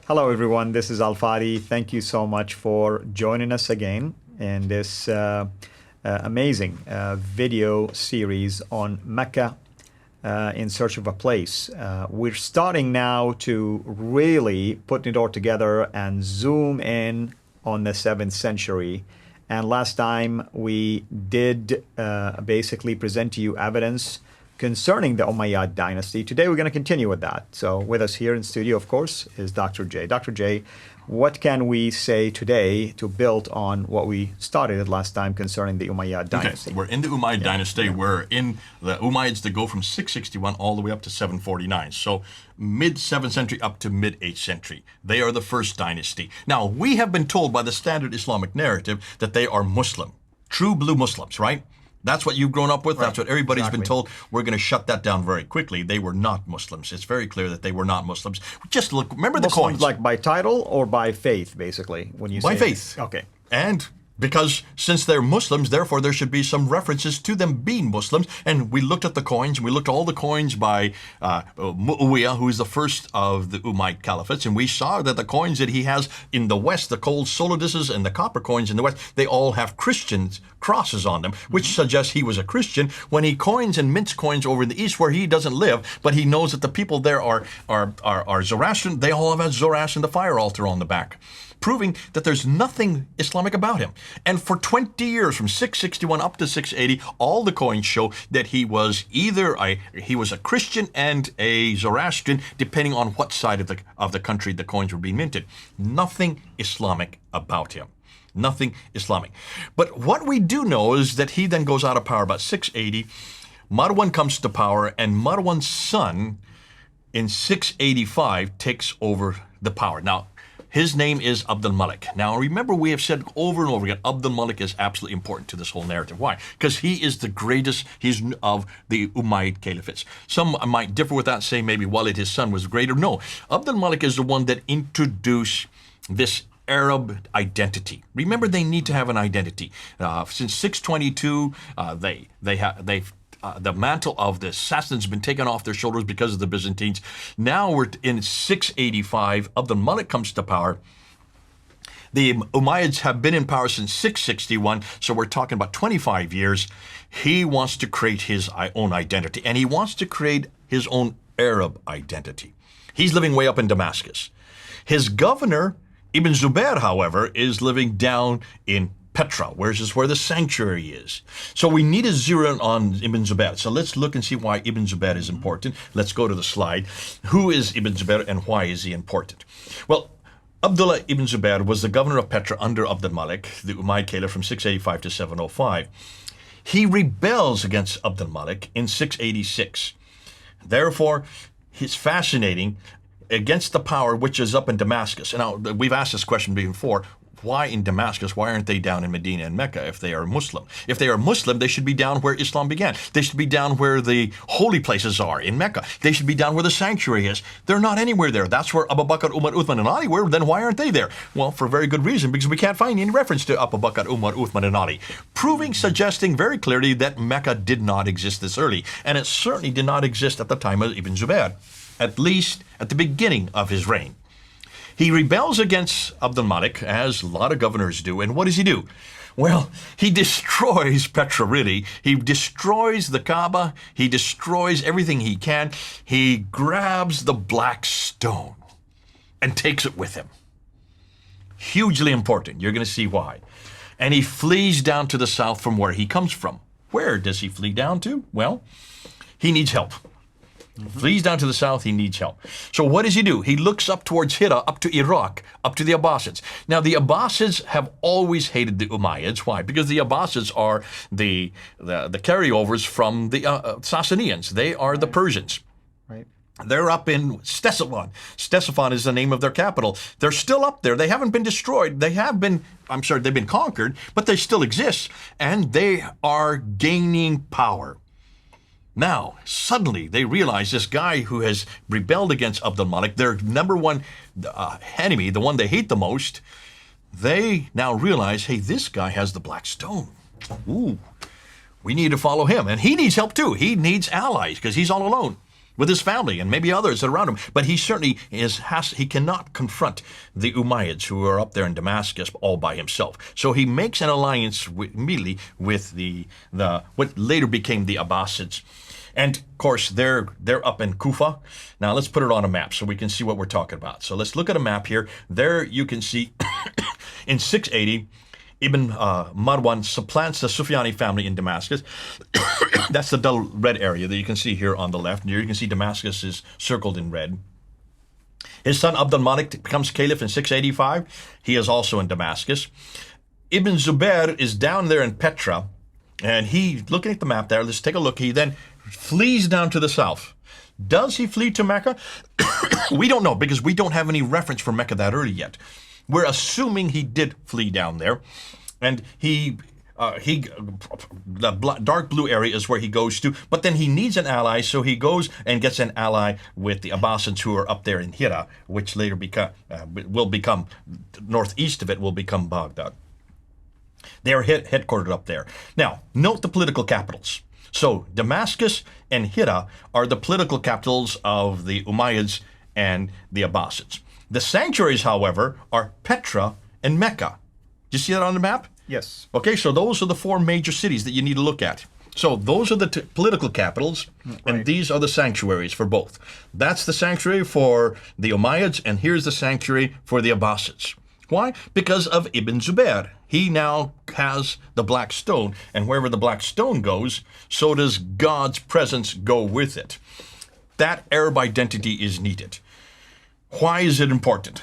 Hello, everyone. This is Al-Fadi. Thank you so much for joining us again in this amazing video series on Mecca in search of a place. We're starting now to really put it all together and zoom in on the 7th century. And last time we did basically present to you evidence concerning the Umayyad dynasty. Today we're going to continue with that. So with us here in studio, of course, is Dr. J. Dr. J, what can we say today to build on what we started last time concerning the Umayyad dynasty? Okay, we're in the Umayyad dynasty. We're in the Umayyads that go from 661 all the way up to 749. So mid-7th century up to mid-8th century. They are the first dynasty. Now, we have been told by the standard Islamic narrative that they are Muslim, true blue Muslims, right? That's what you've grown up with. Right. That's what everybody's been told. We're going to shut that down very quickly. They were not Muslims. It's very clear that they were not Muslims. Just look, remember the coins. Like by title or by faith, basically, when you say by faith. Okay. And because since they're Muslims, therefore there should be some references to them being Muslims. And we looked at the coins. We looked at all the coins by Umayyad, who is the first of the Umayyad caliphates. And we saw that the coins that he has in the west, the gold solidus and the copper coins in the west, they all have Christian crosses on them, which suggests he was a Christian. When he coins and mints coins over in the east where he doesn't live, but he knows that the people there are Zoroastrian, they all have Zoroastrian, the fire altar on the back, proving that there's nothing Islamic about him. And for 20 years, from 661 up to 680, all the coins show that he was either a Christian and a Zoroastrian, depending on what side of the country the coins were being minted. Nothing Islamic about him. Nothing Islamic. But what we do know is that he then goes out of power about 680. Marwan comes to power, and Marwan's son in 685 takes over the power. Now, his name is al-Malik. Now, remember, we have said over and over again, al-Malik is absolutely important to this whole narrative. Why? Because he is the greatest, he's of the Umayyad caliphates. Some might differ with that, say maybe Walid, his son, was greater. No, al-Malik is the one that introduced this Arab identity. Remember, they need to have an identity. Since 622, the mantle of the Sassanids has been taken off their shoulders because of the Byzantines. Now we're in 685. Al-Malik comes to power. The Umayyads have been in power since 661, so we're talking about 25 years. He wants to create his own identity, and he wants to create his own Arab identity. He's living way up in Damascus. His governor, Ibn Zubayr, however, is living down in Petra, where the sanctuary is. So we need to zero in on Ibn Zubayr. So let's look and see why Ibn Zubayr is important. Let's go to the slide. Who is Ibn Zubayr and why is he important? Well, Abdullah ibn Zubayr was the governor of Petra under Abd-al-Malik, the Umayyad caliph, from 685 to 705. He rebels against Abd-al-Malik in 686. Therefore, he's fascinating against the power which is up in Damascus. Now, we've asked this question before. Why in Damascus? Why aren't they down in Medina and Mecca if they are Muslim? If they are Muslim, they should be down where Islam began. They should be down where the holy places are in Mecca. They should be down where the sanctuary is. They're not anywhere there. That's where Abu Bakr, Umar, Uthman, and Ali were. Then why aren't they there? Well, for a very good reason, because we can't find any reference to Abu Bakr, Umar, Uthman, and Ali, suggesting very clearly that Mecca did not exist this early. And it certainly did not exist at the time of Ibn Zubayr, at least at the beginning of his reign. He rebels against Abd-al-Malik, as a lot of governors do. And what does he do? Well, he destroys Petra, really. He destroys the Kaaba. He destroys everything he can. He grabs the black stone and takes it with him. Hugely important. You're going to see why. And he flees down to the south from where he comes from. Where does he flee down to? Well, he needs help. Flees down to the south, he needs help. So what does he do? He looks up towards CIRA, up to Iraq, up to the Abbasids. Now, the Abbasids have always hated the Umayyads. Why? Because the Abbasids are the carryovers from the Sassanians. They are the Persians. Right. They're up in Ctesiphon. Ctesiphon is the name of their capital. They're still up there. They haven't been destroyed. They have been, they've been conquered, but they still exist, and they are gaining power. Now, suddenly, they realize this guy who has rebelled against Abd-al-Malik, their number one enemy, the one they hate the most, they now realize, hey, this guy has the black stone. Ooh, we need to follow him. And he needs help too. He needs allies because he's all alone. with his family and maybe others around him. But he certainly he cannot confront the Umayyads who are up there in Damascus all by himself. So he makes an alliance immediately with the what later became the Abbasids. And of course, they're up in Kufa. Now let's put it on a map so we can see what we're talking about. So let's look at a map here. There you can see in 680, Ibn Marwan supplants the Sufyani family in Damascus. That's the dull red area that you can see here on the left. Here you can see Damascus is circled in red. His son al-Malik becomes caliph in 685. He is also in Damascus. Ibn Zubayr is down there in Petra. And he, looking at the map there, let's take a look. He then flees down to the south. Does he flee to Mecca? We don't know, because we don't have any reference for Mecca that early yet. We're assuming he did flee down there. And the dark blue area is where he goes to. But then he needs an ally, so he goes and gets an ally with the Abbasids who are up there in CIRA, which later will become, northeast of it will become Baghdad. They are headquartered up there. Now, note the political capitals. So Damascus and Hira are the political capitals of the Umayyads and the Abbasids. The sanctuaries, however, are Petra and Mecca. Do you see that on the map? Yes. Okay, so those are the four major cities that you need to look at. So those are the political capitals, and these are the sanctuaries for both. That's the sanctuary for the Umayyads, and here's the sanctuary for the Abbasids. Why? Because of Ibn Zubayr. He now has the black stone, and wherever the black stone goes, so does God's presence go with it. That Arab identity is needed. Why is it important?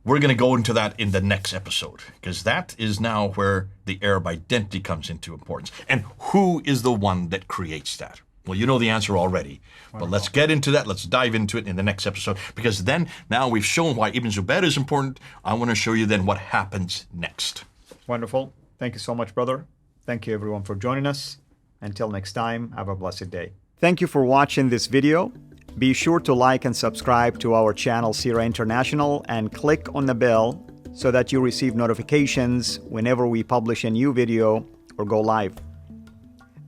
We're going to go into that in the next episode, because that is now where the Arab identity comes into importance. And who is the one that creates that? Well, you know the answer already, but let's get into that. Let's dive into it in the next episode, because then now we've shown why Ibn Zubayr is important. I want to show you then what happens next. Wonderful. Thank you so much, brother. Thank you, everyone, for joining us. Until next time, have a blessed day. Thank you for watching this video. Be sure to like and subscribe to our channel, CIRA International, and click on the bell so that you receive notifications whenever we publish a new video or go live.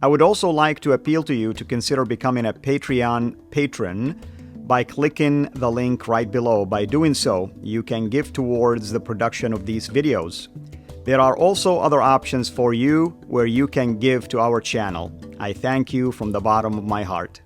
I would also like to appeal to you to consider becoming a Patreon patron by clicking the link right below. By doing so, you can give towards the production of these videos. There are also other options for you where you can give to our channel. I thank you from the bottom of my heart.